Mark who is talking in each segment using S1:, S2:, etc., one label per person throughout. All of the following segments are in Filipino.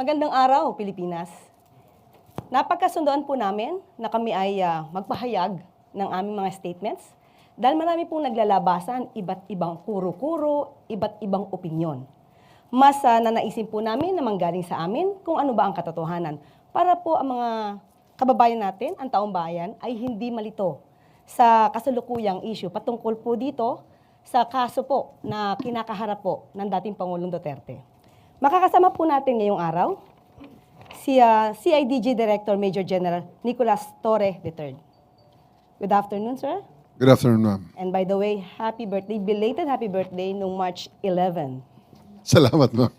S1: Magandang araw, Pilipinas. Napagkasundoan po namin na kami ay magpahayag ng aming mga statements dahil marami pong naglalabasan, iba't ibang kuro-kuro, iba't ibang opinyon. Mas nanaisin po namin na manggaling sa amin kung ano ba ang katotohanan para po ang mga kababayan natin, ang taong bayan, ay hindi malito sa kasalukuyang issue patungkol po dito sa kaso po na kinakaharap po ng dating Pangulong Duterte. Makakasama po natin ngayong araw si CIDG Director Major General Nicolas Torre III. Good afternoon, sir.
S2: Good afternoon, ma'am.
S1: And by the way, happy birthday, belated happy birthday nung March 11.
S2: Salamat, ma'am.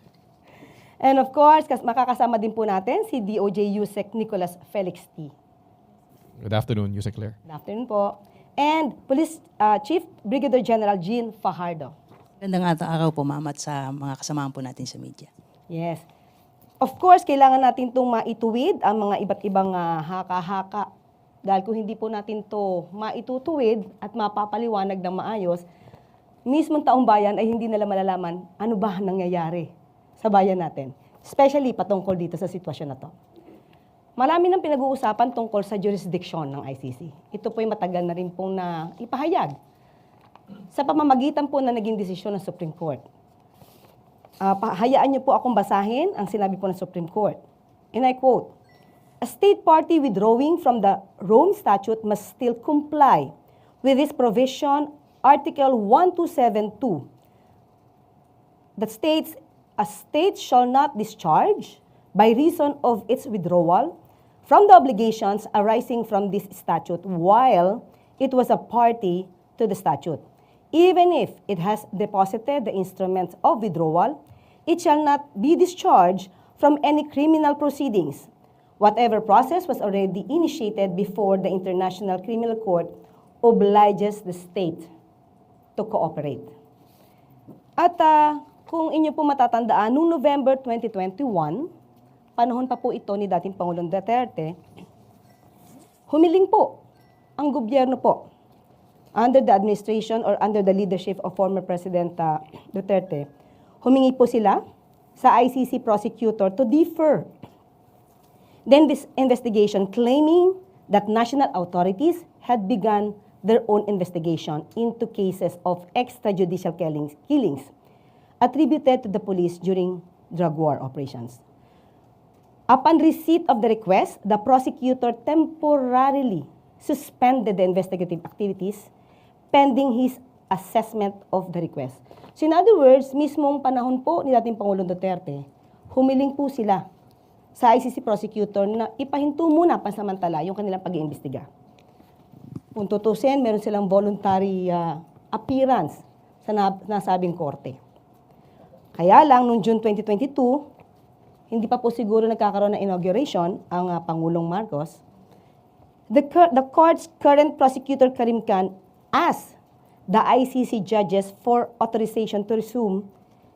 S1: And of course, makakasama din po natin si DOJ USEC Nicolas Felix T.
S3: Good afternoon, Yusek Claire.
S1: Good afternoon po. And Police Chief Brigadier General Jean Fajardo.
S4: Magandang araw po, ma'am, at sa mga kasamahan po natin sa media.
S1: Yes. Of course, kailangan natin itong maituwid ang mga iba't ibang haka-haka. Dahil kung hindi po natin to maitutuwid at mapapaliwanag ng maayos, mismong taong bayan ay hindi nila malalaman ano ba nangyayari sa bayan natin. Especially patungkol dito sa sitwasyon na to. Marami nang pinag-uusapan tungkol sa jurisdiction ng ICC. Ito po ay matagal na rin pong na ipahayag sa pamamagitan po na naging desisyon ng Supreme Court. Hayaan niyo po akong basahin ang sinabi po ng Supreme Court. And I quote, "A state party withdrawing from the Rome Statute must still comply with this provision, Article 1272, that states, a state shall not discharge by reason of its withdrawal from the obligations arising from this statute while it was a party to the statute. Even if it has deposited the instruments of withdrawal, it shall not be discharged from any criminal proceedings. Whatever process was already initiated before the International Criminal Court obliges the state to cooperate." At kung inyo po matatandaan, noong November 2021, panahon pa po ito ni dating Pangulong Duterte, humiling po ang gobyerno po under the administration or under the leadership of former President Duterte. Humingi po sila sa ICC prosecutor to defer then this investigation, claiming that national authorities had begun their own investigation into cases of extrajudicial killings attributed to the police during drug war operations. Upon receipt of the request, the prosecutor temporarily suspended the investigative activities pending his assessment of the request. So in other words, mismong panahon po ni dating Pangulong Duterte, humiling po sila sa ICC prosecutor na ipahinto muna pansamantala yung kanilang pag-iimbestiga. Kung tutusin, meron silang voluntary appearance sa nasabing korte. Kaya lang, noong June 2022, hindi pa po siguro nagkakaroon ng inauguration ang Pangulong Marcos. The court's current prosecutor, Karim Khan, asked the ICC judges for authorization to resume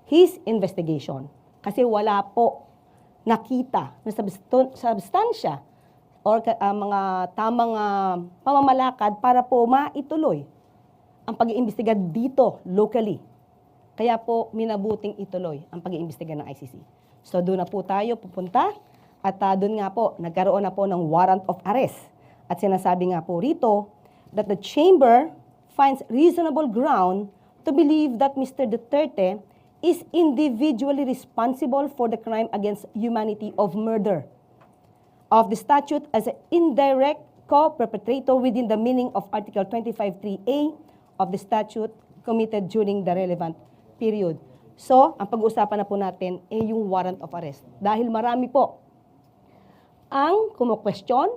S1: his investigation. Kasi wala po nakita na substansya or mga tamang pamamalakad para po maituloy ang pag-iimbestiga dito locally. Kaya po minabuting ituloy ang pag-iimbestiga ng ICC. So doon na po tayo pupunta at doon nga po nagkaroon na po ng warrant of arrest. At sinasabi nga po rito that the chamber finds reasonable ground to believe that Mr. Duterte is individually responsible for the crime against humanity of murder of the statute as an indirect co-perpetrator within the meaning of Article 25(3)(a) of the statute committed during the relevant period. So, ang pag-uusapan na po natin ay yung warrant of arrest. Dahil marami po ang kumu-question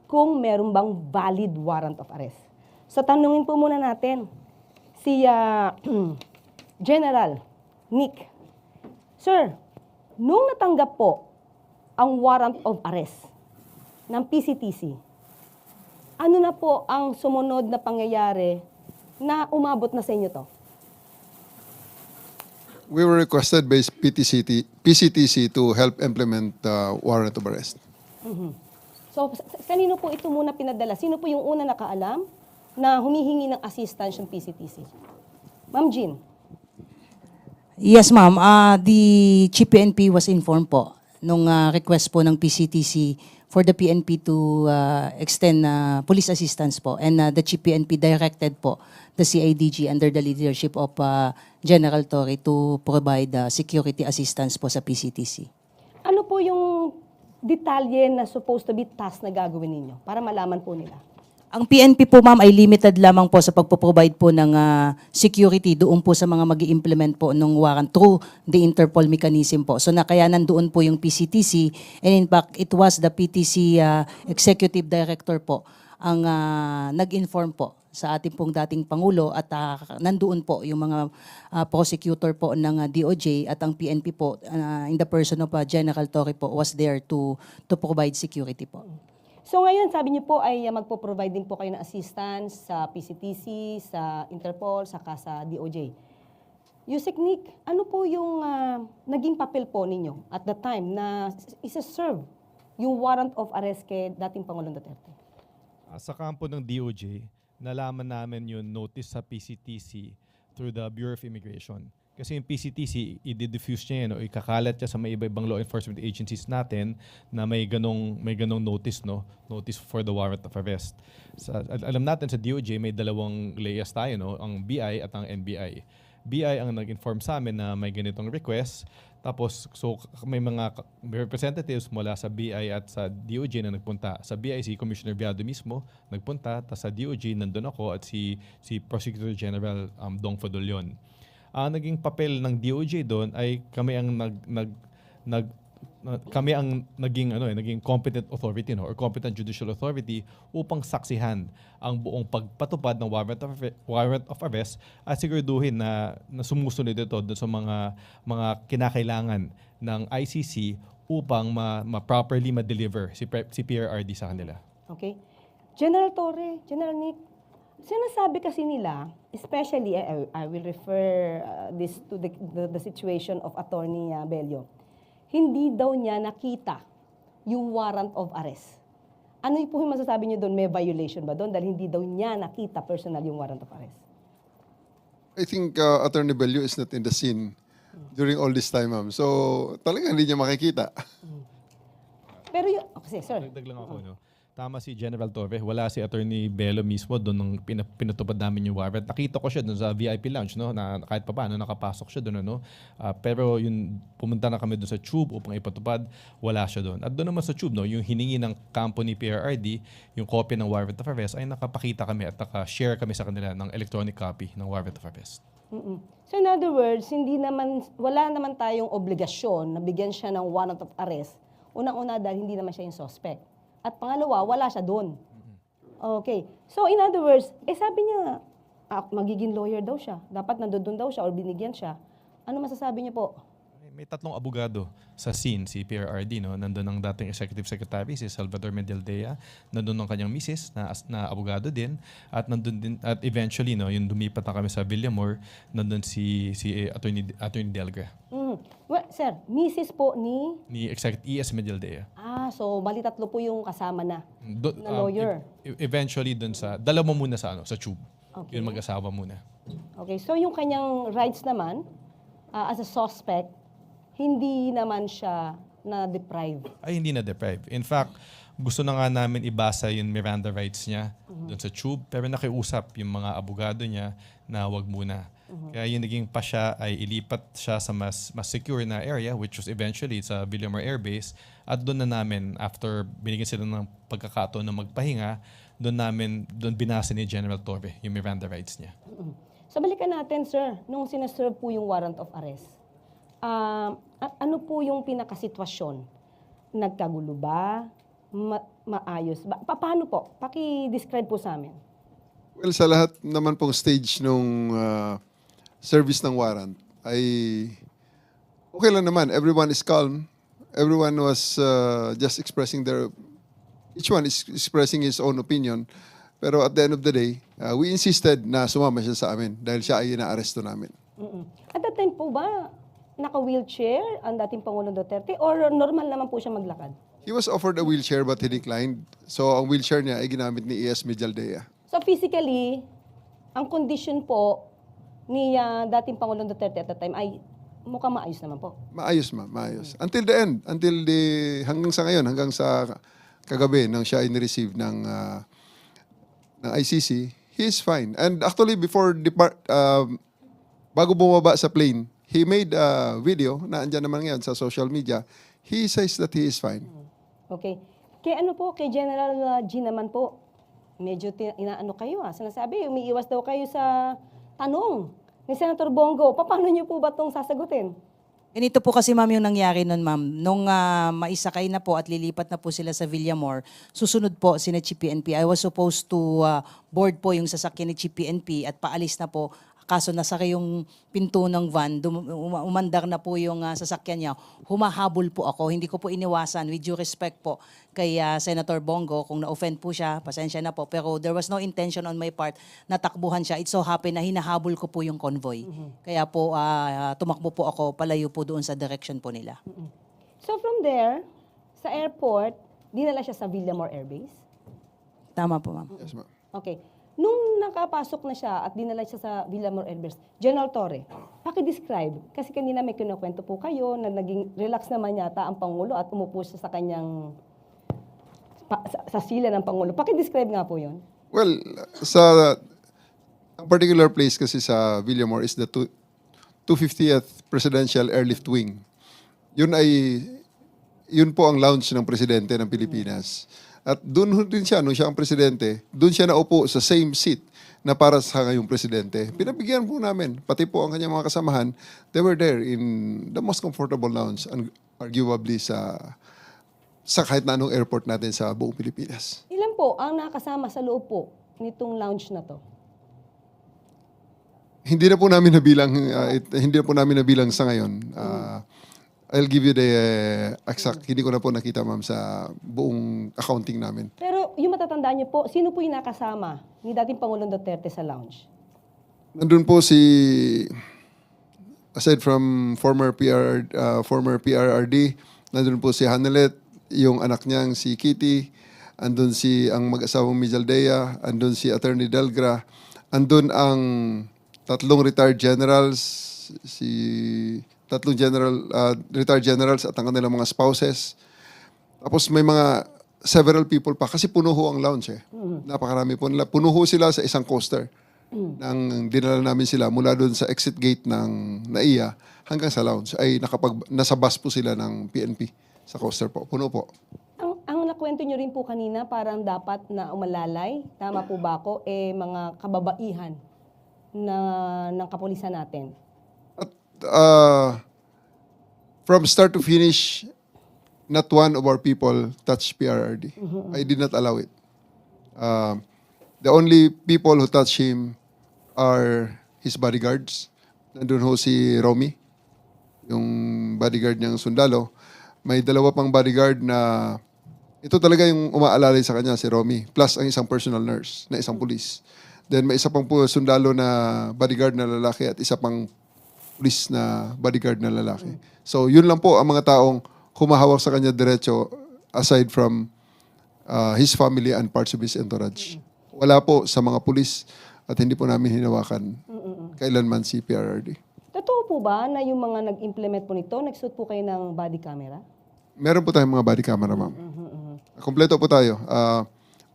S1: kung meron bang valid warrant of arrest. So, tanungin po muna natin si General Nick. Sir, nung natanggap po ang warrant of arrest ng PCTC, ano na po ang sumunod na pangyayari na umabot na sa inyo to?
S2: We were requested by PCTC to help implement the warrant of arrest.
S1: So, kanino po ito muna pinadala? Sino po yung una nakaalam na humihingi ng assistance yung PCTC? Ma'am Jean.
S4: Yes, ma'am. The Chief PNP was informed po nung request po ng PCTC for the PNP to extend police assistance po. And the Chief PNP directed po the CIDG under the leadership of General Torre to provide security assistance po sa PCTC.
S1: Ano po yung detalye na supposed to be task na gagawin ninyo para malaman po nila?
S4: Ang PNP po ma'am ay limited lamang po sa pagpo-provide po ng security doon po sa mga mag-i-implement po ng warrant through the Interpol mechanism po. So kaya nandoon po yung PCTC, and in fact it was the PTC Executive Director po ang nag-inform po sa ating pong dating Pangulo, at nandoon po yung mga prosecutor po ng DOJ, at ang PNP po in the person of General Torre po was there to provide security po.
S1: So ngayon, sabi niyo po ay magpo-provide din po kayo ng assistance sa PCTC, sa Interpol, saka sa DOJ. Yusek Nick, ano po yung naging papel po ninyo at the time na isa-serve yung warrant of arrest kay dating Pangulong Duterte?
S3: Sa kampo ng DOJ, nalaman namin yung notice sa PCTC through the Bureau of Immigration. Kasi yung PCTC, i-diffuse niya yan o ikakalat niya sa may iba-ibang law enforcement agencies natin na may ganong notice, no? Notice for the warrant of arrest. Alam natin sa DOJ, may dalawang layers tayo, no? Ang BI at ang NBI. BI ang nag-inform sa amin na may ganitong request. Tapos, so may mga representatives mula sa BI at sa DOJ na nagpunta. Sa BI, si Commissioner Viado mismo nagpunta. Tapos sa DOJ, nandun ako at si Prosecutor General Dong Fadolion. Ang naging papel ng DOJ doon ay kami ang naging competent authority, no, or competent judicial authority upang saksihan ang buong pagpatupad ng warrant of arrest at siguraduhin na sumusunod ito doon sa mga kinakailangan ng ICC upang properly ma-deliver si PRRD sa kanila.
S1: Okay. General Torre, General Nick, sinasabi kasi nila, especially, I will refer this to the situation of Attorney Bello, hindi daw niya nakita yung warrant of arrest. Ano po yung masasabi niyo doon? May violation ba doon? Dahil hindi daw niya nakita personal yung warrant of arrest.
S2: I think Attorney Bello is not in the scene during all this time, ma'am. So, talagang hindi niya makikita.
S1: Pero yung, okay, sir.
S3: Dagdag lang ako, no? Tama si General Torre. Wala si Attorney Bello mismo doon nung pinatupad namin yung warrant. Nakita ko siya doon sa VIP lounge, no? Na kahit pa paano nakapasok siya doon, ano? Pero yung pumunta na kami doon sa tube upang ipatupad, wala siya doon. At doon naman sa tube, no, yung hiningi ng kampo ni PRRD, yung copy ng warrant of arrest, ay nakapakita kami at naka-share kami sa kanila ng electronic copy ng warrant of arrest.
S1: So in other words, wala naman tayong obligasyon na bigyan siya ng warrant of arrest. Unang-una dahil hindi naman siya yung suspect. At pangalawa, wala siya doon. Okay. So in other words, sabi niya, magiging lawyer daw siya. Dapat nandoon daw siya or binigyan siya. Ano masasabi niyo po?
S3: May tatlong abogado sa scene, si PRRD, no? Nandun ang dating Executive Secretary, si Salvador Medialdea. Nandun ang kanyang misis na abogado din. At nandun din, at eventually, no, yung lumipat na kami sa Villamor, nandun si Attorney Delga.
S1: Well, sir, misis po ni
S3: ES Medialdea.
S1: so bali tatlo po yung kasama na lawyer.
S3: Eventually dun dalawa muna sa tube.
S1: Okay.
S3: Yung mag-asawa muna.
S1: Okay, so yung kanyang rights naman, as a suspect, hindi naman siya na-deprive.
S3: Ay, hindi na deprive. In fact, gusto na nga namin ibasa yung Miranda rights niya doon sa tube, pero nakiusap yung mga abogado niya na wag muna. Kaya yung naging pa siya ay ilipat siya sa mas secure na area, which was eventually sa Villamor Air Base. At doon na namin, after binigyan sila ng pagkakataon na magpahinga, doon binasa ni General Torre yung Miranda rights niya.
S1: So balikan natin, sir, nung sinaserve po yung warrant of arrest. Ano po yung pinakasitwasyon? Nagkagulo ba? Maayos ba? Paano po? Paki-describe po sa amin.
S2: Well, sa lahat naman pong stage nung service ng warrant, ay okay lang naman. Everyone is calm. Everyone was just expressing each one is expressing his own opinion. Pero at the end of the day, we insisted na sumama siya sa amin dahil siya ay ina-aresto namin.
S1: At that time po ba, naka-wheelchair ang dating Pangulong Duterte or normal naman po siya maglakad?
S2: He was offered a wheelchair but he declined. So ang wheelchair niya ay ginamit ni ES Medialdea.
S1: So physically, ang condition po ni dating Pangulong Duterte at that time ay mukhang maayos naman po.
S2: Maayos, ma'am, maayos. Until the end, hanggang sa ngayon, hanggang sa kagabi nang siya in-receive ng ICC, he is fine. And actually, bago bumaba sa plane, he made a video na andyan naman ngayon sa social media. He says that he is fine.
S1: Okay. Kay General G naman po, medyo inaano kayo Sinasabi, umiiwas daw kayo sa tanong ni Senator Bongo. Paano niyo po ba itong sasagutin?
S4: Ganito po kasi ma'am yung nangyari nun ma'am. Nung maisakay na po at lilipat na po sila sa Villamor, susunod po si Chief PNP. I was supposed to board po yung sasakyan ni Chief PNP at paalis na po. Kaso nasa yung pinto ng van, umandar na po yung sasakyan niya. Humahabol po ako. Hindi ko po iniwasan, with due respect po kay Senator Bongo. Kung na-offend po siya, pasensya na po. Pero there was no intention on my part na takbuhan siya. It so happened na hinahabol ko po yung convoy. Kaya po tumakbo po ako palayo po doon sa direction po nila.
S1: So from there, sa airport, dinala siya sa Villamor Air Base?
S4: Tama po ma'am.
S2: Yes, ma'am.
S1: Okay. Nung nakapasok na siya at dinala siya sa Villamor Air Base, General Torre, paki-describe. Kasi kanina may kinukwento po kayo na naging relax naman yata ang Pangulo at umupo siya sa kanyang sa sila ng Pangulo. Paki-describe nga po yon.
S2: Well, ang particular place kasi sa Villamor is the 250th Presidential Airlift Wing. Yun po ang lounge ng presidente ng Pilipinas. At doon din siya, nung siya ang presidente, doon siya naupo sa same seat na para sa ngayong presidente. Pinabigyan po namin, pati po ang kanyang mga kasamahan, they were there in the most comfortable lounge, arguably sa kahit na anong airport natin sa buong Pilipinas.
S1: Ilan po ang nakasama sa loob po nitong lounge na to?
S2: Hindi na po namin nabilang sa ngayon. I'll give you the exact, hindi ko na po nakita ma'am sa buong accounting namin.
S1: Pero yung matatandaan niyo po, sino po yung nakasama ni dating Pangulong Duterte sa lounge?
S2: Nandun po aside from former PRRD, nandun po si Hanelet, yung anak niyang si Kitty, andun ang mag-asawang Mijaldea, andun si Attorney Delgra, andun ang tatlong retired generals, retired generals at ang kanilang mga spouses. Tapos may several people pa kasi puno ho ang lounge eh. Napakarami po nila. Puno ho sila sa isang coaster. Nang dinala namin sila mula doon sa exit gate ng NAIA hanggang sa lounge ay nasa bus po sila ng PNP sa coaster po. Puno po.
S1: Ang nakwento nyo rin po kanina, parang dapat na umalalay, tama po ba ako, mga kababaihan ng kapulisan natin.
S2: From start to finish, not one of our people touched PRRD. I did not allow it. The only people who touched him are his bodyguards. Nandun ho si Romy, yung bodyguard niyang sundalo. May dalawa pang bodyguard na ito talaga yung umaalalay sa kanya, si Romy. Plus ang isang personal nurse na isang pulis. Then may isa pang sundalo na bodyguard na lalaki at isa pang police na bodyguard na lalaki. So, yun lang po ang mga taong humahawak sa kanya diretso aside from his family and parts of his entourage. Wala po sa mga police at hindi po namin hinawakan kailanman si PRRD.
S1: Totoo po ba na yung mga nag-implement po nito, nagsuot po kayo ng body camera?
S2: Meron po tayong mga body camera, ma'am. Kompleto po tayo.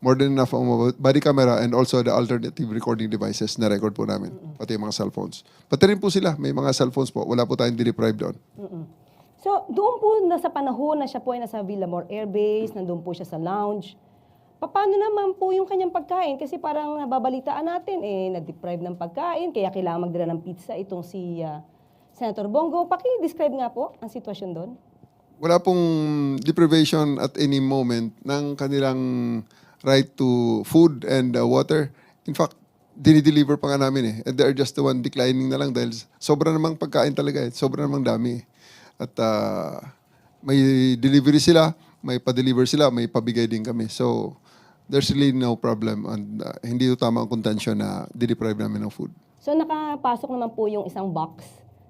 S2: More than enough ang body camera and also the alternative recording devices na record po namin. Pati yung mga cellphones. Pati rin po sila, may mga cellphones po. Wala po tayong de-deprive doon.
S1: So, doon po sa panahon na siya po ay nasa Villamor Air Base, nandun po siya sa lounge, paano naman po yung kanyang pagkain? Kasi parang nababalitaan natin, nag-deprive ng pagkain, kaya kailangan magdala ng pizza itong si Senator Bongo. Paki-describe nga po ang sitwasyon doon.
S2: Wala pong deprivation at any moment ng kanilang right to food and water. In fact, dinideliver pa nga namin eh. And they're just the one declining na lang dahil sobra namang pagkain talaga eh. Sobra namang dami. At may delivery sila, may pa-deliver sila, may pabigay din kami. So, there's really no problem. And hindi ito tama ang contention na dideprive namin ng food.
S1: So, nakapasok naman po yung isang box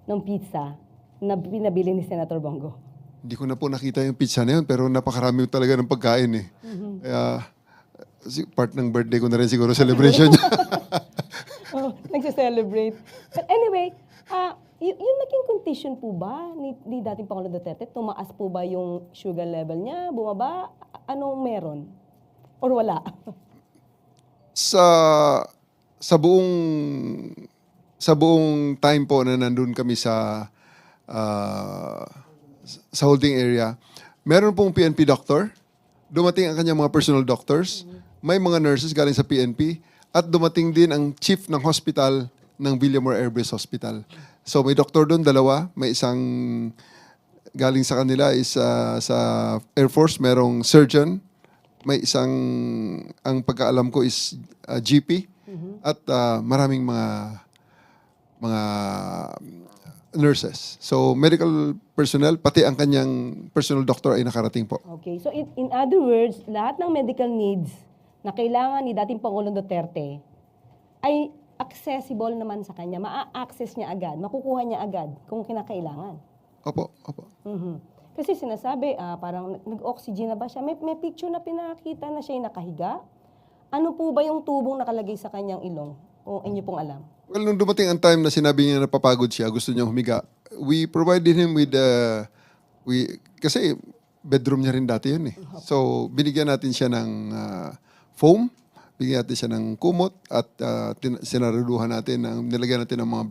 S1: ng pizza na pinabili ni Senator Bongo.
S2: Hindi ko na po nakita yung pizza na yun, pero napakarami talaga ng pagkain eh. Kaya, part ng birthday ko na rin siguro celebration niya.
S1: Nagse-celebrate. But anyway, Yung naging condition po ba ni dating Pangulong Duterte, tumaas po ba yung sugar level niya, bumaba, anong meron? Or wala?
S2: Sa sa buong time po na nandun kami ah, sa holding area, meron pong PNP doctor, dumating ang kanyang mga personal doctors, may mga nurses galing sa PNP, at dumating din ang chief ng hospital ng Villamor Air Base Hospital. So may doktor doon, dalawa, may isang galing sa kanila is sa Air Force, merong surgeon, may isang, ang pagkaalam ko is GP, at maraming mga nurses. So medical personnel, pati ang kanyang personal doctor ay nakarating po.
S1: Okay, so in other words, lahat ng medical needs na kailangan ni dating Pangulong Duterte ay accessible naman sa kanya. Ma-access niya agad, makukuha niya agad kung kinakailangan.
S2: Opo, opo.
S1: Mhm. Kasi sinasabi, parang nag-oxygen na ba siya? May picture na pinakita na siya nakahiga. Ano po ba yung tubong nakalagay sa kanyang ilong? O inyo pong alam?
S2: Well, nung dumating ang time na sinabi niya na napapagod siya, gusto niya humiga, we provided him with, kasi bedroom niya rin dati yun eh. So, binigyan natin siya ng foam, bigyan natin siya ng kumot, at sinaraduhan natin, nilagyan natin ng mga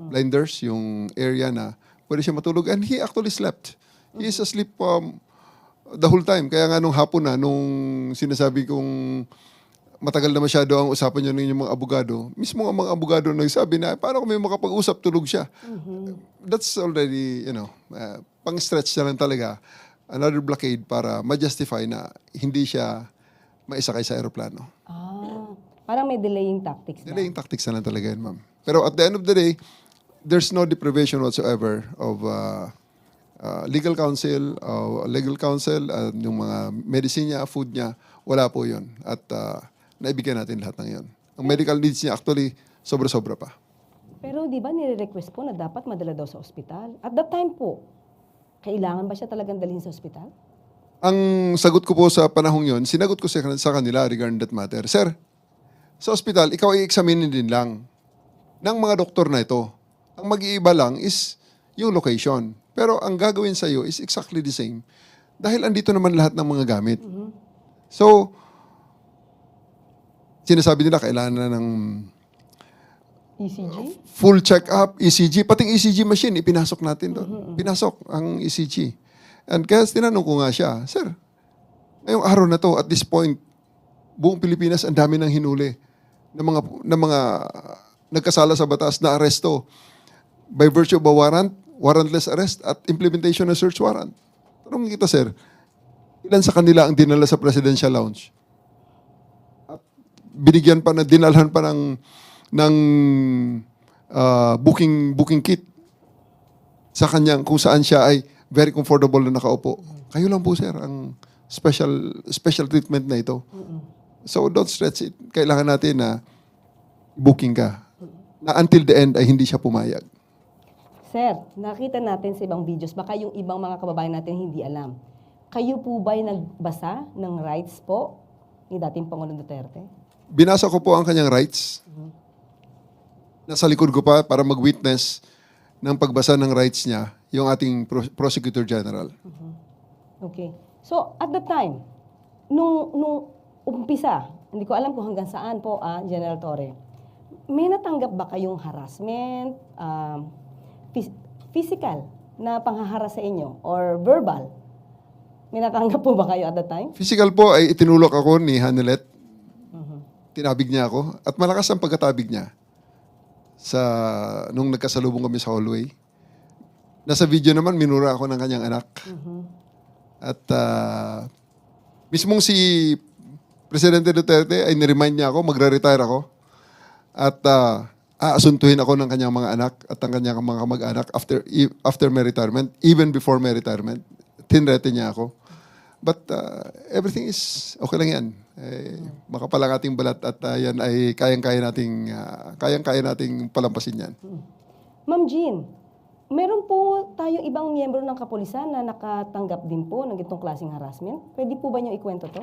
S2: blinders, yung area na pwede siya matulog. And he actually slept. He is asleep the whole time. Kaya nga nung hapon na, nung sinasabi kong matagal na masyado ang usapan niyo ng inyong mga abogado, mismo ang mga abogado nagsabi na, paano kami makapag-usap, tulog siya. That's already, pang-stretch na lang talaga. Another blockade para ma-justify na hindi siya maisakay sa aeroplano.
S1: Parang may delaying tactics na.
S2: Delaying tactics na lang talaga yun, ma'am. Pero at the end of the day, there's no deprivation whatsoever of legal counsel, yung mga medicine niya, food niya, wala po yun. At naibigyan natin lahat ng yun. Ang medical needs niya actually, sobra-sobra pa.
S1: Pero di ba nire-request po na dapat madala daw sa ospital? At that time po, kailangan ba siya talagang dalhin sa ospital?
S2: Ang sagot ko po sa panahong yun, sinagot ko sa kanila regarding that matter. Sir, sa ospital, ikaw ay examinin din lang ng mga doktor na ito. Ang mag-iiba lang is yung location. Pero ang gagawin sa iyo is exactly the same. Dahil andito naman lahat ng mga gamit. So, sinasabi nila kailangan na ng
S1: ECG?
S2: full check-up, ECG. Pating ECG machine, ipinasok natin doon. Pinasok ang ECG. And kaya tinanong ko nga siya, Sir, ngayong araw na to, at this point, buong Pilipinas, ang dami ng hinuli ng mga nagkasala sa batas na aresto by virtue of a warrant, warrantless arrest, at implementation ng search warrant. Tanong kita, Sir, ilan sa kanila ang dinala sa presidential lounge? At binigyan pa na, dinalhan pa ng booking kit sa kanyang kung saan siya ay very comfortable na nakaupo. Kayo lang po, sir, ang special treatment na ito. So don't stretch it. Kailangan natin na booking ka. Na until the end ay hindi siya pumayag.
S1: Sir, nakita natin sa ibang videos, baka yung ibang mga kababayan natin hindi alam. Kayo po ba'y nagbasa ng rights po ni dating Pangulong Duterte?
S2: Binasa ko po ang kanyang rights. Nasa likod ko pa para mag-witness ng pagbasa ng rights niya, yung ating Prosecutor General.
S1: Okay. So, at the time, nung umpisa, hindi ko alam kung hanggang saan po, General Torre, may natanggap ba kayong harassment, physical na panghaharas sa inyo, or verbal? May natanggap po ba kayo at the time?
S2: Physical po ay itinulok ako ni Hanelet. Tinabig niya ako. At malakas ang pagkatabig niya nung nagkasalubong kami sa hallway. Nasa video naman, minura ako ng kanyang anak. At mismong si Presidente Duterte ay niremind niya ako, magre-retire ako. At aasuntuhin ako ng kanyang mga anak at ang kanyang mga kamag-anak after my retirement, even before my retirement. Tinrete niya ako. But everything is okay lang yan. Makapal ang ating balat at yan ay kayang-kaya nating palampasin yan.
S1: Ma'am Jean, meron po tayong ibang miyembro ng kapulisan na nakatanggap din po ng itong klaseng harassment. Pwede po ba niyo ikwento to?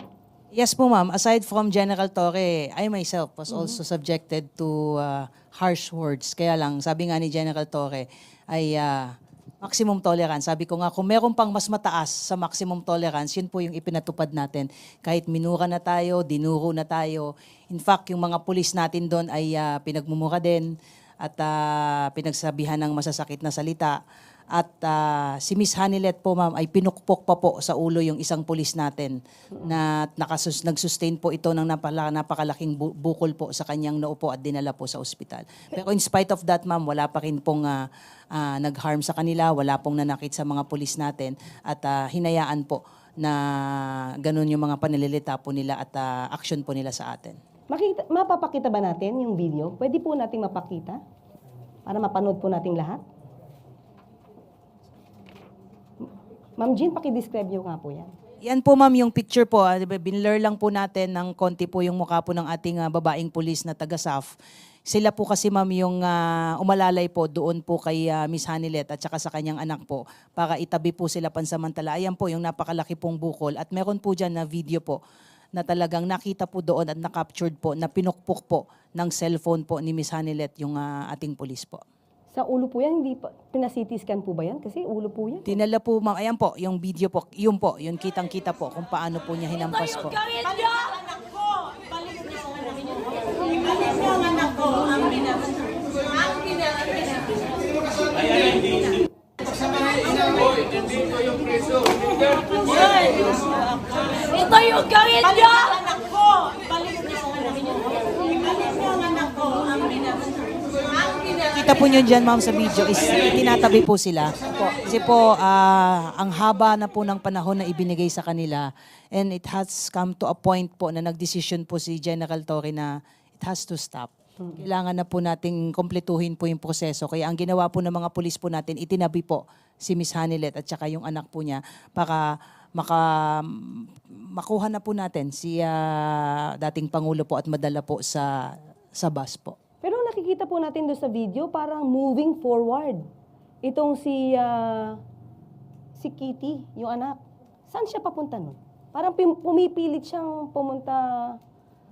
S4: Yes po ma'am, aside from General Torre, I myself was also subjected to harsh words. Kaya lang, sabi nga ni General Torre ay maximum tolerance. Sabi ko nga, kung meron pang mas mataas sa maximum tolerance, yun po yung ipinatupad natin. Kahit minura na tayo, dinuro na tayo. In fact, yung mga pulis natin doon ay pinagmumura din at pinagsabihan ng masasakit na salita. At si Miss Hanilet po ma'am ay pinukpok pa po sa ulo yung isang pulis natin na nag-sustain po ito ng napakalaking bukol po sa kanyang noo po at dinala po sa ospital. Pero in spite of that ma'am, wala pa rin pong nag-harm sa kanila, wala pong nanakit sa mga pulis natin at hinayaan po na ganun yung mga panililita po nila at action po nila sa atin.
S1: Mapapakita ba natin yung video? Pwede po nating mapakita para mapanood po nating lahat? Ma'am Jean, paki-describe niyo nga po yan.
S4: Yan po ma'am yung picture po, binlur lang po natin ng konti po yung mukha po ng ating babaeng pulis na taga-SAF. Sila po kasi ma'am yung umalalay po doon po kay Miss Hanilet at saka sa kanyang anak po para itabi po sila pansamantala. Ayan po yung napakalaki pong bukol at meron po dyan na video po na talagang nakita po doon at na-captured po na pinukpok po ng cellphone po ni Miss Hanilet yung ating pulis po.
S1: Sa ulo po yan, hindi pa, pina-CT scan po ba yan? Kasi ulo po yan.
S4: Dinala po ma'am, ayan po, yung video po, yun po, yun kitang-kita po kung paano po niya hinampas po.
S5: Ito yung gawin niyo! Anak ko! Balik niyo! Balik niyo ang anak ko! Ang
S4: Kita po nyo dyan ma'am sa video is tinatabi po sila. Kasi po ang haba na po ng panahon na ibinigay sa kanila and it has come to a point po na nagdesisyon po si General Torre na it has to stop. Kailangan na po nating kompletuhin po yung proseso. Kaya ang ginawa po ng mga pulis po natin, itinabi po si Miss Hanilet at saka yung anak po niya para makuha na po natin si dating Pangulo po at madala po sa bus po.
S1: Pero nakikita po natin doon sa video, parang moving forward. Itong si Kitty, yung anak. Saan siya papunta nun? Parang pumipilit siyang pumunta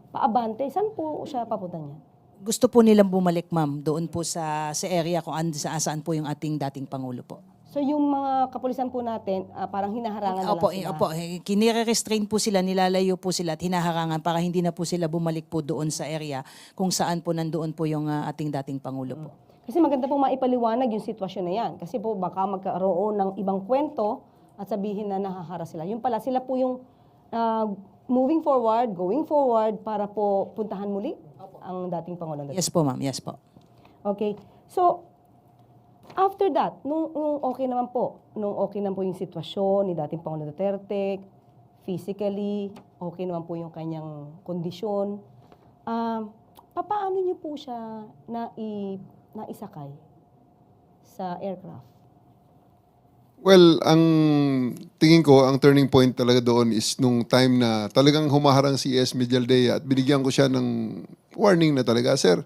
S1: paabante. Saan po siya papunta niya?
S4: Gusto po nilang bumalik ma'am doon po sa area kung saan po yung ating dating Pangulo po.
S1: So yung mga kapulisan po natin, parang hinaharangan na lang sila.
S4: Opo, kinire-restrain po sila, nilalayo po sila at hinaharangan para hindi na po sila bumalik po doon sa area kung saan po nandoon po yung ating dating Pangulo po.
S1: Kasi maganda pong maipaliwanag yung sitwasyon na yan. Kasi po baka magkaroon ng ibang kwento at sabihin na nahahara sila. Yung pala, sila po yung moving forward, going forward para po puntahan muli ang dating Pangulong Duterte.
S4: Yes po ma'am, yes po.
S1: Okay. So, after that, nung okay naman po yung sitwasyon ni dating Pangulong Duterte, physically, okay naman po yung kanyang kondisyon, paano niyo po siya naisakay sa aircraft?
S2: Well, ang tingin ko, ang turning point talaga doon is nung time na talagang humaharang si E.S. Medialdea at binigyan ko siya ng warning na talaga, Sir,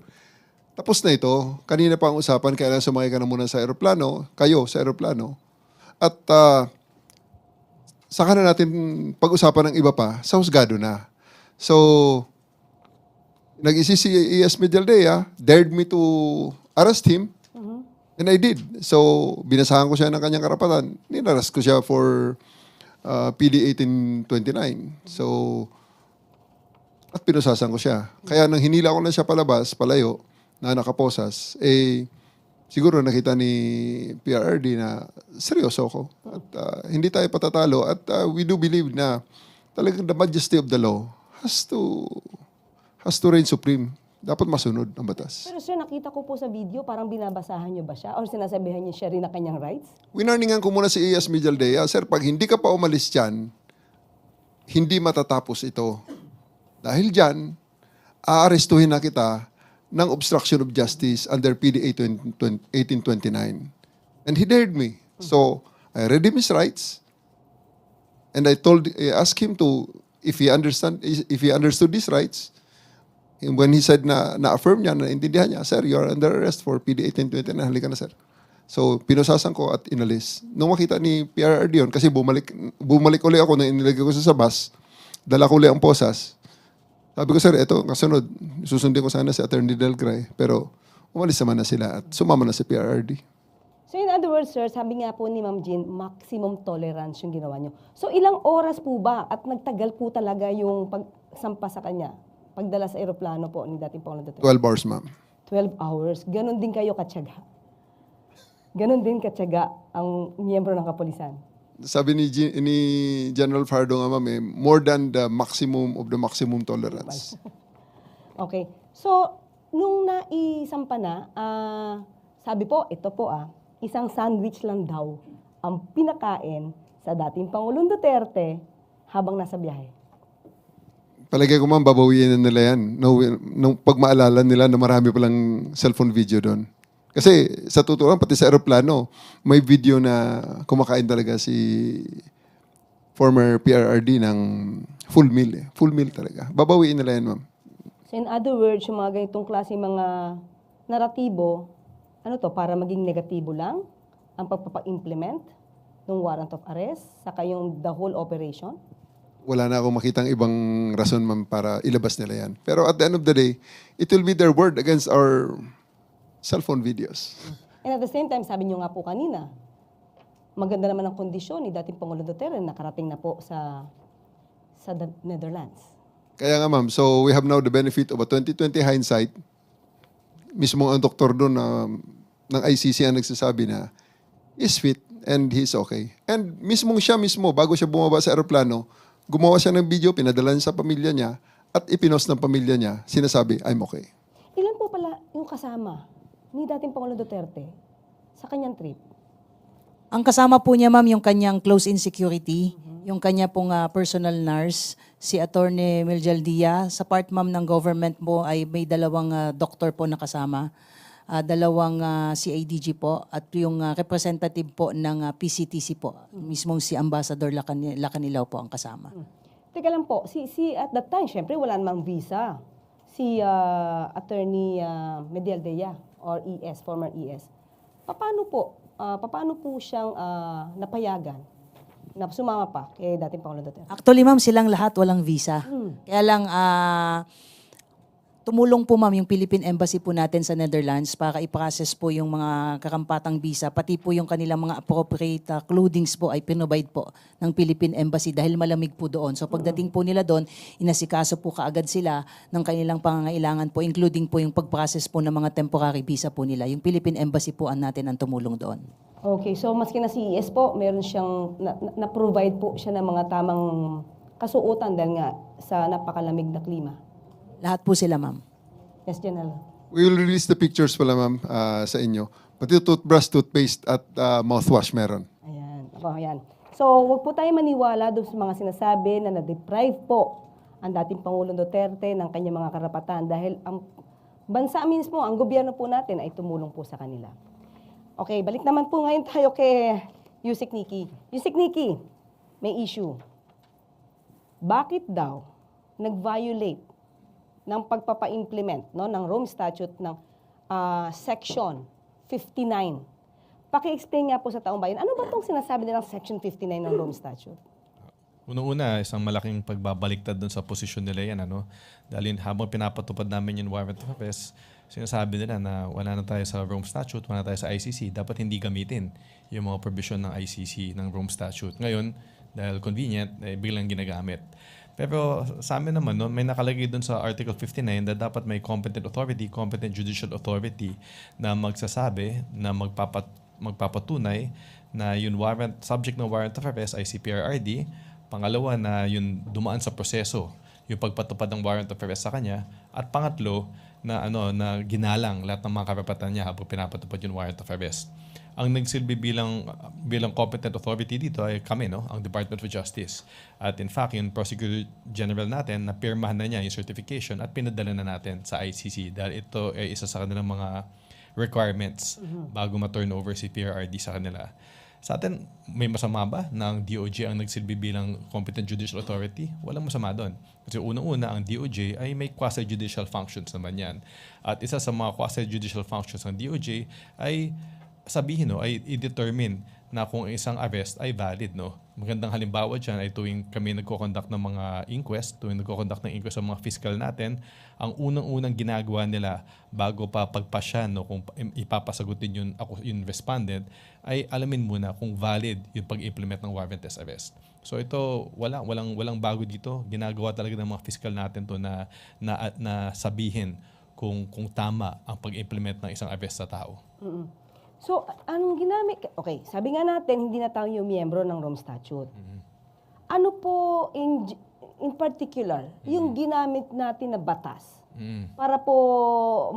S2: tapos na ito. Kanina pa ang usapan, kailangan sumakay ka na muna sa aeroplano, kayo sa aeroplano. At saka na natin pag-usapan ng iba pa, sa husgado na. So, nag-isip si E.S. Medialdea, dared me to arrest him, and I did. So, binasahan ko siya ng kanyang karapatan. Ninaras ko siya for PD 1829. So, at pinusasan ko siya. Kaya nang hinila ko na siya palabas, palayo, na nakaposas, siguro nakita ni PRRD na seryoso ako. At hindi tayo patatalo. At we do believe na talagang the majesty of the law has to reign supreme. Dapat masunod ang batas.
S1: Pero sir, nakita ko po sa video, parang binabasahan niyo ba siya? Or sinasabihan niyo siya rin na kanyang rights?
S2: Winarningan ko muna si E.S. Medialdea, Sir, pag hindi ka pa umalis dyan, hindi matatapos ito. Dahil dyan, aarestuhin na kita ng obstruction of justice under PD 1829. And he dared me. So, I read him his rights. And I asked him to, if he understood his rights, and when he said na-affirm niya, naintindihan niya, Sir, you are under arrest for PD 1829, halika na, Sir. So, pinusasan ko at inalis. Nung makita ni PRRD yun, kasi bumalik uli ako nung inilagay ko sa bus, dala ko ulit ang posas. Sabi ko, sir, ito, kasunod, susundin ko sana si Attorney Del Cray, pero umalis naman na sila at sumama na si PRRD.
S1: So in other words, sir, sabi nga po ni Ma'am Jean, maximum tolerance yung ginawa nyo. So ilang oras po ba at nagtagal po talaga yung pagsampa sa kanya, pagdala sa eroplano po ni dating Pangulong Duterte?
S2: 12 hours, ma'am.
S1: 12 hours. Ganon din kayo katyaga. Ganon din katyaga ang miyembro ng kapulisan.
S2: Sabi ni General Fardo nga, ma'am, more than the maximum of the maximum tolerance.
S1: Okay. So, nung naisampa na, sabi po, ito po isang sandwich lang daw ang pinakain sa dating Pangulong Duterte habang nasa biyahe.
S2: Palagay ko, ma'am, babawiin na nila yan. Nung pag maalala nila na marami palang cellphone video doon. Kasi sa totoo lang, pati sa aeroplano, may video na kumakain talaga si former PRRD ng full meal. Full meal talaga. Babawiin nila yan, ma'am.
S1: So in other words, yung mga ganitong klase mga naratibo, ano to, para maging negatibo lang ang pagpapa-implement ng warrant of arrest, saka yung the whole operation?
S2: Wala na akong makitang ibang rason, ma'am, para ilabas nila yan. Pero at the end of the day, it will be their word against our cellphone videos.
S1: And at the same time, sabi nyo nga po kanina, maganda naman ang kondisyon ni dating Pangulong Duterte, nakarating na po sa Netherlands.
S2: Kaya nga, ma'am, so we have now the benefit of a 2020 hindsight. Mismo ang doktor doon ng ICC ang nagsasabi na is fit and he's okay. And siya mismo, bago siya bumaba sa aeroplano, gumawa siya ng video, pinadala niya sa pamilya niya, at ipinost ng pamilya niya, sinasabi, I'm okay.
S1: Ilan po pala yung kasama ni dating Pangulong Duterte sa kanyang trip?
S4: Ang kasama po niya, ma'am, yung kanyang close-in security, yung kanya pong personal nurse, si Attorney Miljal Dia. Sa part, ma'am, ng government mo ay may dalawang doktor po na kasama, dalawang CADG po, at yung representative po ng PCTC po, mismong si Ambassador Lacanilaw po ang kasama.
S1: Teka lang po, at that time, syempre wala namang visa. Si Attorney Medial Dea or ES, former ES. Paano po siyang napayagan na sumama pa kay dating Pangulong Duterte?
S4: Actually, ma'am, silang lahat walang visa. Kaya lang, tumulong po, ma'am, yung Philippine Embassy po natin sa Netherlands para i-process po yung mga karampatang visa, pati po yung kanilang mga appropriate clothings po ay pinobide po ng Philippine Embassy dahil malamig po doon. So pagdating po nila doon, inasikaso po kaagad sila ng kanilang pangangailangan po, including po yung pag-process po ng mga temporary visa po nila. Yung Philippine Embassy po ang natin ang tumulong doon.
S1: Okay, so maski na si ES po, meron siyang na-provide po siya ng mga tamang kasuotan dahil nga sa napakalamig na klima.
S4: Lahat po sila, ma'am.
S1: Yes, General.
S2: We will release the pictures pala, ma'am, sa inyo. Pati toothbrush, toothpaste, at mouthwash meron.
S1: Ayan. Ayan. So, wag po tayo maniwala doon sa mga sinasabi na na-deprive po ang dating Pangulong Duterte ng kanyang mga karapatan dahil ang bansa mismo, ang gobyerno po natin ay tumulong po sa kanila. Okay, balik naman po ngayon tayo kay Yusek Nikki. Yusek Nikki, may issue. Bakit daw nag-violate ng pagpapa-implement ng Rome Statute ng Section 59? Paki-explain nga po sa taong bayan, ano ba itong sinasabi nilang Section 59 ng Rome Statute?
S3: Unang-una, isang malaking pagbabaliktad dun sa posisyon nila yan. Dahil habang pinapatupad namin yung warrant of arrest, sinasabi nila na wala na tayo sa Rome Statute, wala na tayo sa ICC, dapat hindi gamitin yung mga provision ng ICC ng Rome Statute. Ngayon, dahil convenient, biglang ginagamit. Pero sa amin naman, may nakalagay doon sa Article 59 na dapat may competent authority, competent judicial authority na magsasabi, na magpapatunay na yung warrant, subject ng warrant of arrest ay si PRRD. Pangalawa, na yung dumaan sa proseso, yung pagpatupad ng warrant of arrest sa kanya. At pangatlo, na ginalang lahat ng mga karapatan niya habang pinapatupad yung warrant of arrest. Ang nagsilbi bilang competent authority dito ay kami, ang Department of Justice. At in fact, yung Prosecutor General natin, napirmahan na niya yung certification at pinadala na natin sa ICC dahil ito ay isa sa kanilang mga requirements bago ma-turn over si PRRD sa kanila. Sa atin, may masama ba na ang DOJ ang nagsilbi bilang competent judicial authority? Walang masama doon. Kasi unang-una, ang DOJ ay may quasi-judicial functions naman yan. At isa sa mga quasi-judicial functions ng DOJ ay sabihin, ay i-determine na kung isang arrest ay valid, no? Magandang halimbawa dyan ay tuwing kami nagko-conduct ng mga inquest, tuwing nagko-conduct ng inquest sa mga fiscal natin, ang unang-unang ginagawa nila bago pa pagpasya, no, kung ipapasagutin yung respondent, ay alamin muna kung valid yung pag-implement ng warrantless arrest. So ito, walang bago dito. Ginagawa talaga ng mga fiscal natin to na sabihin kung tama ang pag-implement ng isang arrest sa tao.
S1: So, anong ginamit? Okay, sabi nga natin, hindi na tayo yung miyembro ng Rome Statute. Ano po, in particular, yung ginamit natin na batas para po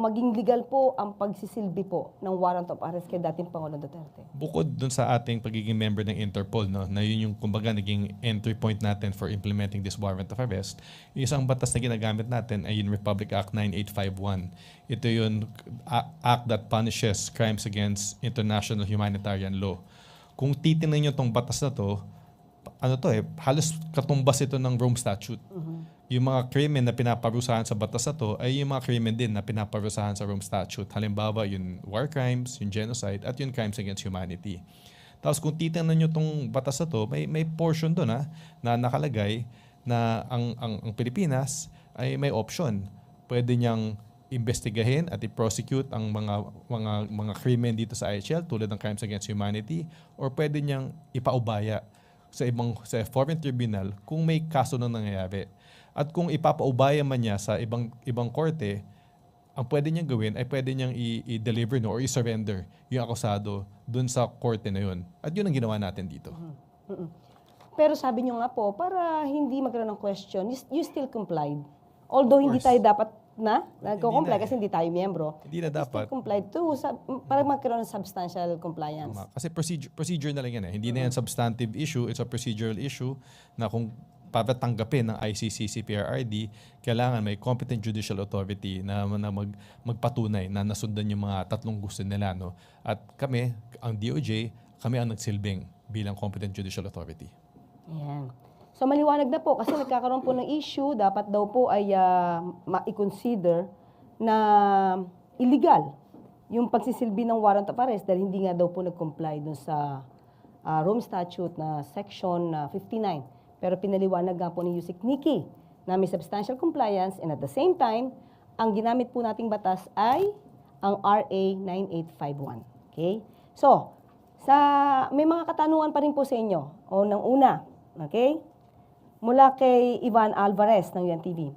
S1: maging legal po ang pagsisilbi po ng warrant of arrest kay dating Pangulong Duterte?
S3: Bukod dun sa ating pagiging member ng Interpol, no, na yun yung kumbaga naging entry point natin for implementing this warrant of arrest, yung isang batas na ginagamit natin ay yung Republic Act 9851. Ito yung act that punishes crimes against international humanitarian law. Kung titingnan nyo tong batas na to, halos katumbas ito ng Rome Statute. Yung mga krimen na pinaparusahan sa batas na to ay yung mga krimen din na pinaparusahan sa Rome Statute. Halimbawa, yung war crimes, yung genocide, at yung crimes against humanity. Tapos kung titingnan nyo itong batas na to, may portion doon na nakalagay na ang Pilipinas ay may option. Pwede niyang investigahin at i-prosecute ang mga krimen dito sa IHL tulad ng crimes against humanity, or pwede niyang ipaubaya sa foreign tribunal kung may kaso na nangyayari. At kung ipapaubaya man niya sa ibang korte, ang pwede niyang gawin ay pwede niyang i-deliver or i-surrender yung akusado dun sa korte na yun. At yun ang ginawa natin dito.
S1: Pero sabi nyo nga po, para hindi magkaroon ng question, you still complied. Although hindi
S3: course.
S1: tayo dapat nagko-comply
S3: Hindi na
S1: kasi hindi tayo miyembro.
S3: Hindi na
S1: You
S3: dapat.
S1: still complied too, para magkaroon ng substantial compliance.
S3: Kasi procedure na lang yan. Hindi na yan substantive issue, it's a procedural issue na kung para tanggapin ng ICC CPRRD, kailangan may competent judicial authority na magpatunay na nasundan yung mga tatlong gusto nila. No? At kami, ang DOJ, kami ang nagsilbing bilang competent judicial authority.
S1: Ayan. So maliwanag na po kasi nagkakaroon po ng issue, dapat daw po ay ma-consider na illegal yung pagsisilbi ng warrant of arrest dahil hindi nga daw po nag-comply dun sa Rome Statute na Section 59. Pero pinaliwanag nga po ni Yusek Nikki na may substantial compliance and at the same time, ang ginamit po nating batas ay ang RA 9851. Okay? So, may mga katanungan pa rin po sa inyo. O nang una, okay? Mula kay Ivan Alvarez ng UNTV.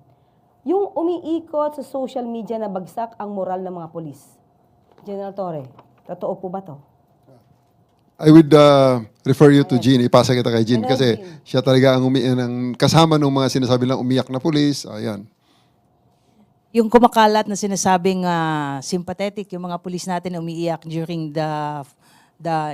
S1: Yung umiikot sa social media na bagsak ang moral ng mga polis. General Torre, totoo po ba to?
S2: I would refer you to Jean. Ipasa kita kay Jean
S1: Hello,
S2: kasi
S1: Jean.
S2: siya talaga ang kasama ng mga sinasabi lang umiyak na pulis. Ayan.
S4: Yung kumakalat na sinasabing sympathetic, yung mga pulis natin na umiiyak during the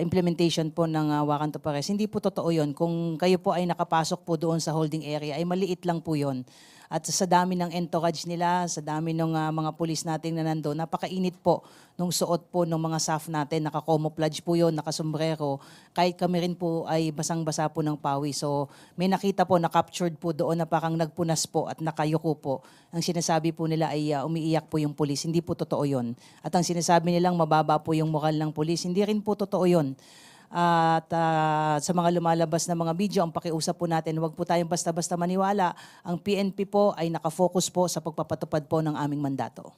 S4: implementation po ng warrant of arrest. Hindi po totoo yun. Kung kayo po ay nakapasok po doon sa holding area, ay maliit lang po yun. At sa dami ng entourage nila, sa dami ng mga pulis natin na nandoon, napakainit po nung suot po ng mga staff natin. Naka-camouflage po yun, nakasombrero. Kahit kami rin po ay basang-basa po ng pawis. So may nakita po, na-captured po doon na parang nagpunas po at nakayuko po. Ang sinasabi po nila ay umiiyak po yung pulis. Hindi po totoo yun. At ang sinasabi nilang mababa po yung moral ng pulis. Hindi rin po totoo yun. At sa mga lumalabas na mga video, ang pakiusap po natin, huwag po tayong basta-basta maniwala. Ang PNP po ay nakafocus po sa pagpapatupad po ng aming mandato.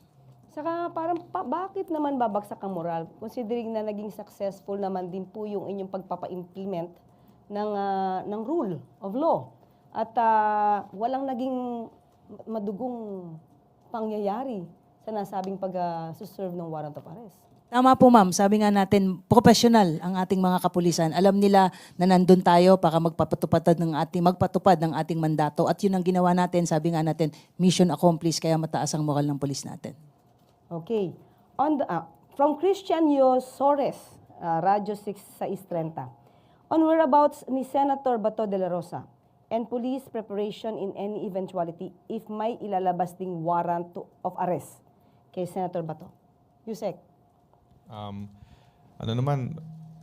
S1: Saka parang bakit naman babagsak ang moral? Considering na naging successful naman din po yung inyong pagpapa-implement ng rule of law. At walang naging madugong pangyayari sa nasabing pag-serve ng warrant of arrest.
S4: Tama po ma'am, sabi nga natin, professional ang ating mga kapulisan. Alam nila na nandun tayo para magpatupad ng ating mandato. At yun ang ginawa natin, sabi nga natin, mission accomplished, kaya mataas ang moral ng pulis natin.
S1: Okay. From Christian Yosores, Radyo 630. On whereabouts ni Senator Bato de la Rosa and police preparation in any eventuality if may ilalabas ding warrant of arrest kay Senator Bato. Yusek,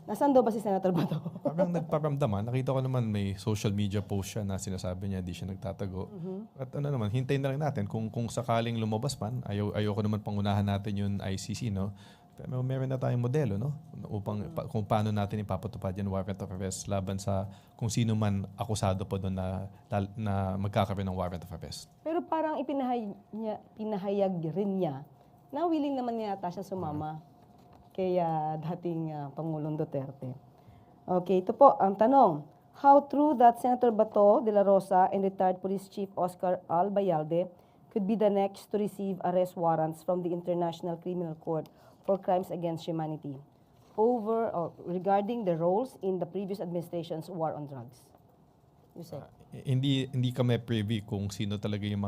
S1: nasaan daw ba si Senator Bato?
S3: Parang nagparamdaman. Nakita ko naman may social media post siya na sinasabi niya di siya nagtatago. At hintayin na lang natin kung sakaling lumabas man. Ayoko naman pangunahan natin yung ICC, no? Pero meron na tayong modelo, no? Upang kung paano natin ipapatupad yung warrant of arrest laban sa kung sino man akusado po doon na magkakaroon ng warrant of arrest.
S1: Pero parang pinahayag rin niya na willing naman yata siya sumama kay dating Pangulong Duterte. Okay, ito po ang tanong. How true that Senator Bato de la Rosa and retired Police Chief Oscar Albayalde could be the next to receive arrest warrants from the International Criminal Court for crimes against humanity regarding the roles in the previous administration's war on drugs? You say.
S3: Hindi kami privy kung sino talaga yung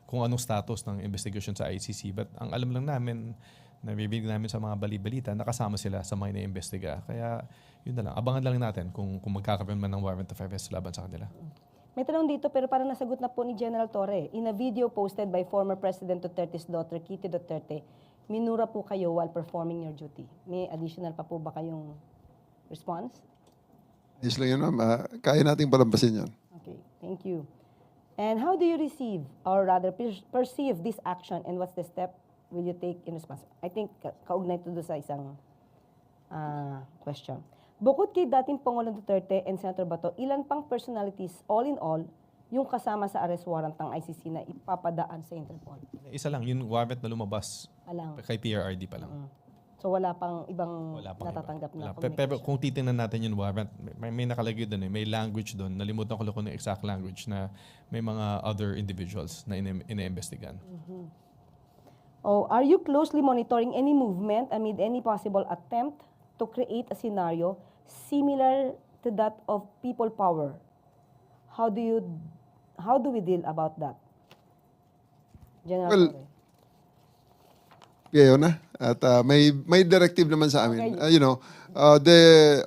S3: kung anong status ng investigation sa ICC, but ang alam lang namin, narinig namin sa mga bali-balita, nakasama sila sa mga ina-investiga. Kaya yun na lang, abangan lang natin kung magkakaroon man ng warrant of arrest laban sa kanila.
S1: May tanong dito pero parang nasagot na po ni General Torre. In a video posted by former President Duterte's daughter, Kitty Duterte, minura po kayo while performing your duty. May additional pa po ba kayong response?
S2: Yes lang yun, ma'am. Kaya nating palampasin yan.
S1: Okay, thank you. And how do you receive or rather perceive this action and what's the step will you take in response? I think kaugnay ito doon sa isang question. Bukod kay dating Pangulong Duterte and Senator Bato, ilan pang personalities all in all yung kasama sa arrest warrant ng ICC na ipapadaan sa Interpol?
S3: Isa lang, yung warrant na lumabas
S1: Alang.
S3: kay PRRD pa lang.
S1: So wala pang ibang
S3: Wala pang
S1: natatanggap
S3: iba.
S1: na
S3: Wala. Pero kung titingnan natin yung warrant, may nakalagay doon may language doon. Nalimutan ko lang kung yung exact language na may mga other individuals na ina-investigan.
S1: Oh, are you closely monitoring any movement amid any possible attempt to create a scenario similar to that of people power? How do we deal about that? General
S2: Well,
S1: Torre.
S2: Kaya na. At may directive naman sa amin.
S1: Okay.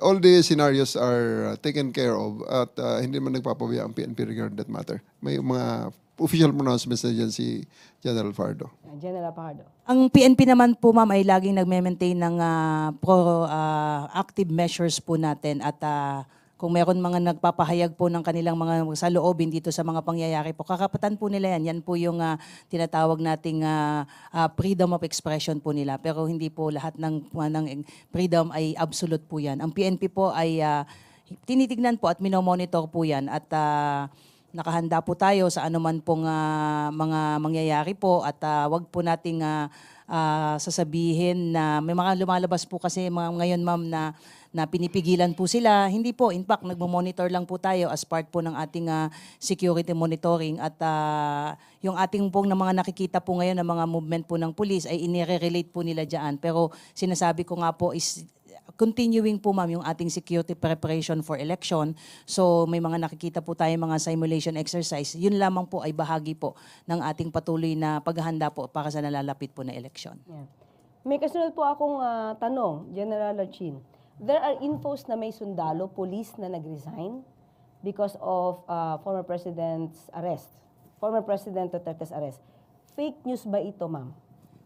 S2: All the scenarios are taken care of at hindi man nagpapawiya ang PNP regarding that matter. May mga official pronouncements na dyan si General Fardo.
S1: General Fajardo.
S4: Ang PNP naman po ma'am ay laging nagme-maintain ng proactive measures po natin at kung meron mga nagpapahayag po ng kanilang mga saloobin dito sa mga pangyayari po, kakapatan po nila yan. Yan po yung tinatawag nating freedom of expression po nila. Pero hindi po lahat ng freedom ay absolute po yan. Ang PNP po ay tinitignan po at minomonitor po yan at nakahanda po tayo sa anuman pong mga mangyayari po at wag po nating sasabihin na may mga lumalabas po kasi ngayon ma'am na pinipigilan po sila. Hindi po, in fact, nagmo-monitor lang po tayo as part po ng ating security monitoring at yung ating pong na mga nakikita po ngayon ng mga movement po ng police ay inire-relate po nila dyan. Pero sinasabi ko nga po is continuing po ma'am yung ating security preparation for election. So may mga nakikita po tayo mga simulation exercise. Yun lamang po ay bahagi po ng ating patuloy na paghahanda po para sa nalalapit po na election.
S1: Yan. May kasunod po akong tanong, General Archin. There are infos na may sundalo, police na nag-resign because of former President's arrest. Former President Duterte's arrest. Fake news ba ito, ma'am?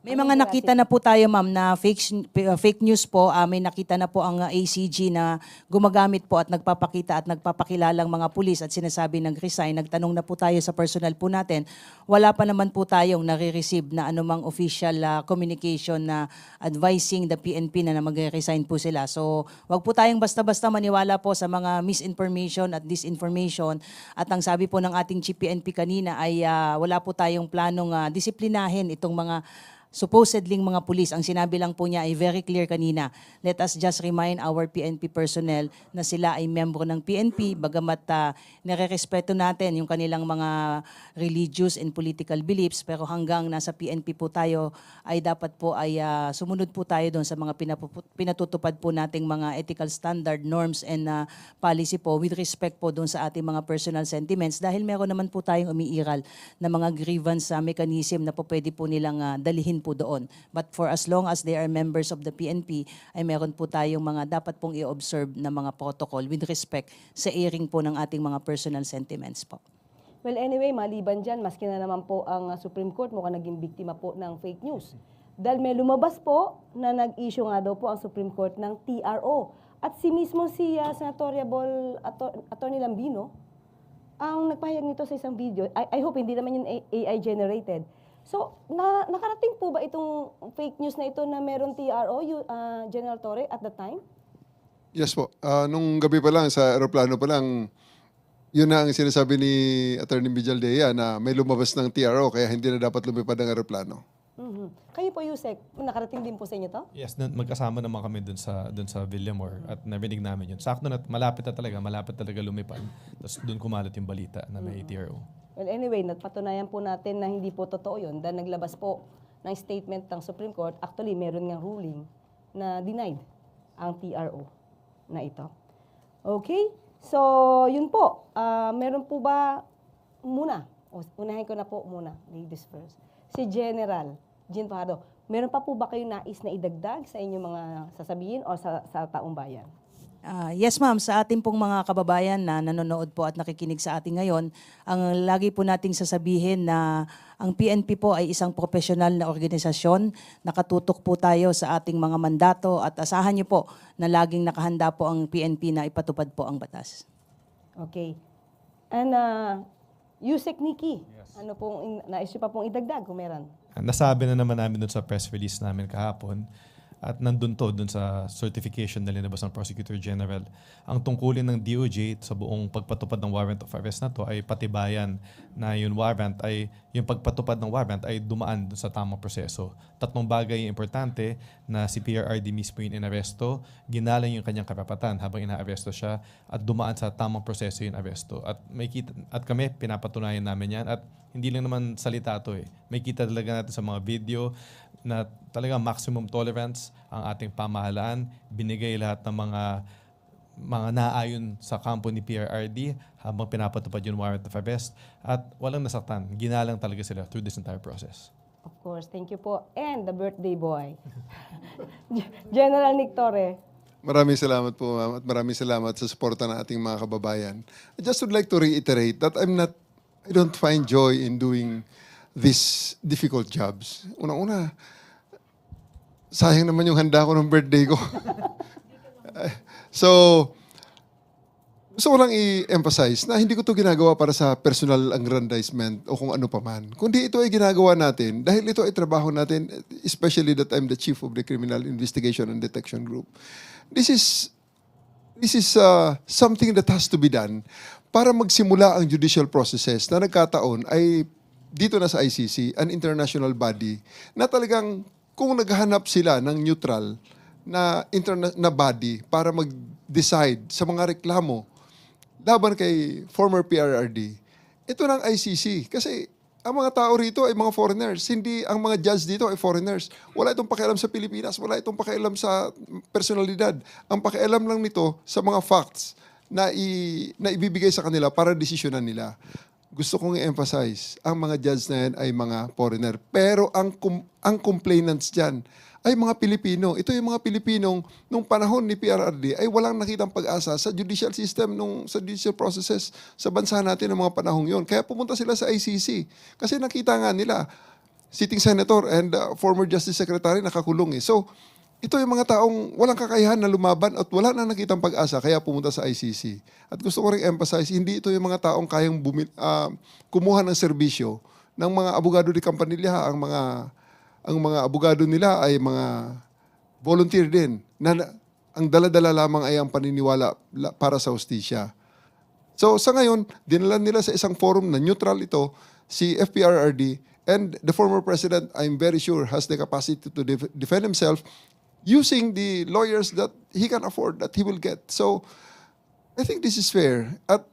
S4: May mga nakita na po tayo ma'am na fake news po. May nakita na po ang ACG na gumagamit po at nagpapakita at nagpapakilalang mga pulis at sinasabi nag-resign. Nagtanong na po tayo sa personal po natin. Wala pa naman po tayong nare-receive na anumang official communication na advising the PNP na mag-resign po sila. So wag po tayong basta-basta maniwala po sa mga misinformation at disinformation. At ang sabi po ng ating Chief PNP kanina ay wala po tayong planong disiplinahin itong mga supposedly mga pulis. Ang sinabi lang po niya ay very clear kanina. Let us just remind our PNP personnel na sila ay membro ng PNP bagamat nare-respeto natin yung kanilang mga religious and political beliefs pero hanggang nasa PNP po tayo ay dapat po ay sumunod po tayo doon sa mga pinatutupad po nating mga ethical standard, norms and policy po with respect po doon sa ating mga personal sentiments dahil meron naman po tayong umiiral na mga grievance mechanism na po pwede po nilang dalihin po doon. But for as long as they are members of the PNP, ay meron po tayong mga dapat pong i-observe na mga protocol with respect sa airing po ng ating mga personal sentiments po.
S1: Well, anyway, maliban dyan, maski na naman po ang Supreme Court mukhang naging biktima po ng fake news. Dahil may lumabas po na nag-issue nga daw po ang Supreme Court ng TRO. At mismo si Senatoriable Attorney Lambino ang nagpahayag nito sa isang video. I hope hindi naman yun AI generated. So, nakarating po ba itong fake news na ito na meron TRO, General Torre, at the time?
S2: Yes po. Nung gabi pa lang, sa aeroplano pa lang, yun na ang sinasabi ni Attorney Vijaldea na may lumabas ng TRO kaya hindi na dapat lumipad ang aeroplano.
S1: Kayo po, Yusek, nakarating din po sa inyo to?
S3: Yes, magkasama naman kami dun sa Villamor at narinig namin yun. Sakto na malapit talaga lumipad. Tapos dun kumalat yung balita na may TRO.
S1: Well, anyway, napatunayan po natin na hindi po totoo yun dahil naglabas po ng statement ng Supreme Court. Actually, meron ngang ruling na denied ang TRO na ito. Okay? So, yun po. Meron po ba muna? Unahin ko na po muna, ladies first. Si General Jean Fajardo, meron pa po ba kayong nais na idagdag sa inyong mga sasabihin o sa taong bayan?
S4: Yes ma'am, sa ating pong mga kababayan na nanonood po at nakikinig sa ating ngayon, ang lagi po nating sasabihin na ang PNP po ay isang profesional na organisasyon. Nakatutok po tayo sa ating mga mandato at asahan niyo po na laging nakahanda po ang PNP na ipatupad po ang batas.
S1: Okay. And Yusek Nikki, ano pong nais niyo pa pong idagdag kung meron?
S3: Nasabi na naman namin dun sa press release namin kahapon at nandun sa certification na linabas ng Prosecutor General. Ang tungkulin ng DOJ sa buong pagpatupad ng warrant of arrest na to ay patibayan na yung pagpatupad ng warrant ay dumaan dun sa tamang proseso. Tatlong bagay yung importante na si PRRD mismo yung inaresto, ginalang yung kanyang karapatan habang inaaresto siya at dumaan sa tamang proseso yung aresto. At kami, pinapatunayan namin yan at hindi lang naman salita to eh. May kita talaga natin sa mga video na talaga maximum tolerance ang ating pamahalaan. Binigay lahat ng mga naayon sa kampo ni PRRD habang pinapatupad yung warrant of arrest at walang nasaktan. Ginalang talaga sila through this entire process.
S1: Of course, thank you po. And the birthday boy, General Nick Torre.
S2: Maraming salamat po, ma'am, at maraming salamat sa suporta ng ating mga kababayan. I just would like to reiterate that I don't find joy in doing these difficult jobs. Unang-una, sayang naman yung handa ko ng birthday ko. So, gusto ko lang i-emphasize na hindi ko to ginagawa para sa personal aggrandizement o kung ano pa man. Kundi ito ay ginagawa natin dahil ito ay trabaho natin, especially that I'm the chief of the Criminal Investigation and Detection Group. This is something that has to be done para magsimula ang judicial processes na nagkataon ay dito na sa ICC, an international body, na talagang kung naghahanap sila ng neutral na body para mag-decide sa mga reklamo laban kay former PRRD, ito ng ICC. Kasi ang mga tao rito ay mga foreigners. Hindi ang mga judge dito ay foreigners. Wala itong pakialam sa Pilipinas. Wala itong pakialam sa personalidad. Ang pakialam lang nito sa mga facts na ibibigay sa kanila para desisyonan nila. Gusto kong i-emphasize, ang mga judge na yan ay mga foreigner. Pero ang complainants dyan ay mga Pilipino. Ito yung mga Pilipinong nung panahon ni PRRD ay walang nakitang pag-asa sa judicial system, sa judicial processes sa bansa natin ng mga panahong yon. Kaya pumunta sila sa ICC. Kasi nakita nga nila, sitting senator and former justice secretary nakakulong eh. So, ito yung mga taong walang kakayahan na lumaban at wala na nakitang pag-asa kaya pumunta sa ICC. At gusto ko rin emphasize, hindi ito yung mga taong kayang kumuha ng serbisyo ng mga abogado de Campanilla. Ang mga abogado nila ay mga volunteer din na ang dala-dala lamang ay ang paniniwala para sa hustisya. So sa ngayon, dinala nila sa isang forum na neutral ito, si FPRRD, and the former president, I'm very sure, has the capacity to defend himself using the lawyers that he can afford, that he will get. So, I think this is fair. At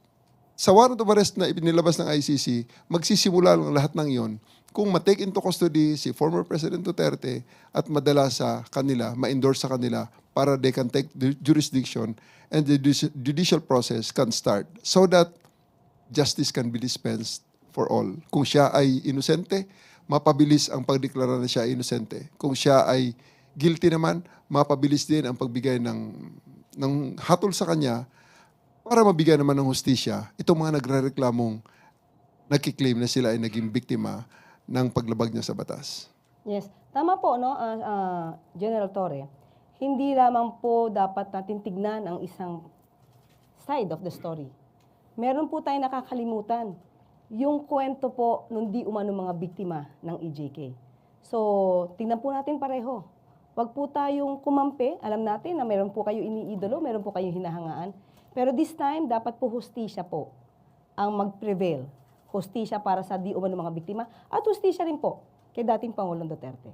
S2: sa warrant of arrest na inilabas ng ICC, magsisimula lang lahat ng yon kung ma-take into custody si former President Duterte at madala sa kanila, ma-endorse sa kanila para they can take the jurisdiction and the judicial process can start so that justice can be dispensed for all. Kung siya ay inosente, mapabilis ang pagdeklara na siya ay inosente. Kung siya ay guilty naman, mapabilis din ang pagbigay ng hatol sa kanya para mabigyan naman ng hustisya itong mga nagrereklamong nagkiklaim na sila ay naging biktima ng paglabag niya sa batas.
S1: Yes, tama po, no, General Torre. Hindi lamang po dapat natin tignan ang isang side of the story. Meron po tayong nakakalimutan yung kwento po nung di umano mga biktima ng EJK. So, tingnan po natin pareho. Huwag po tayong kumampi. Alam natin na meron po kayo iniidolo, meron po kayong hinahangaan. Pero this time, dapat po hustisya po ang mag-prevail. Hustisya para sa di umano mga biktima at hustisya rin po kay dating Pangulong Duterte.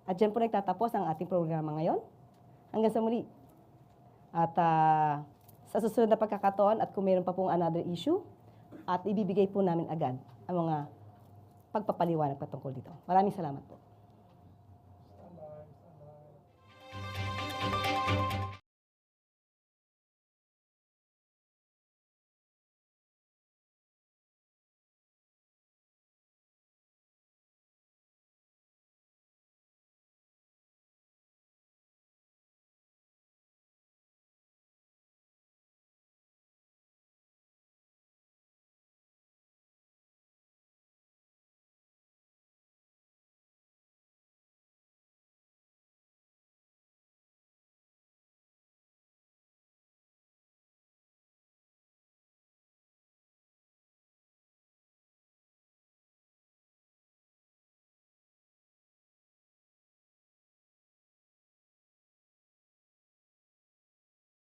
S1: At dyan po nagtatapos ang ating programa ngayon. Hanggang sa muli. At sa susunod na pagkakataon at kung meron pa pong another issue, at ibibigay po namin agad ang mga pagpapaliwanag patungkol dito. Maraming salamat po.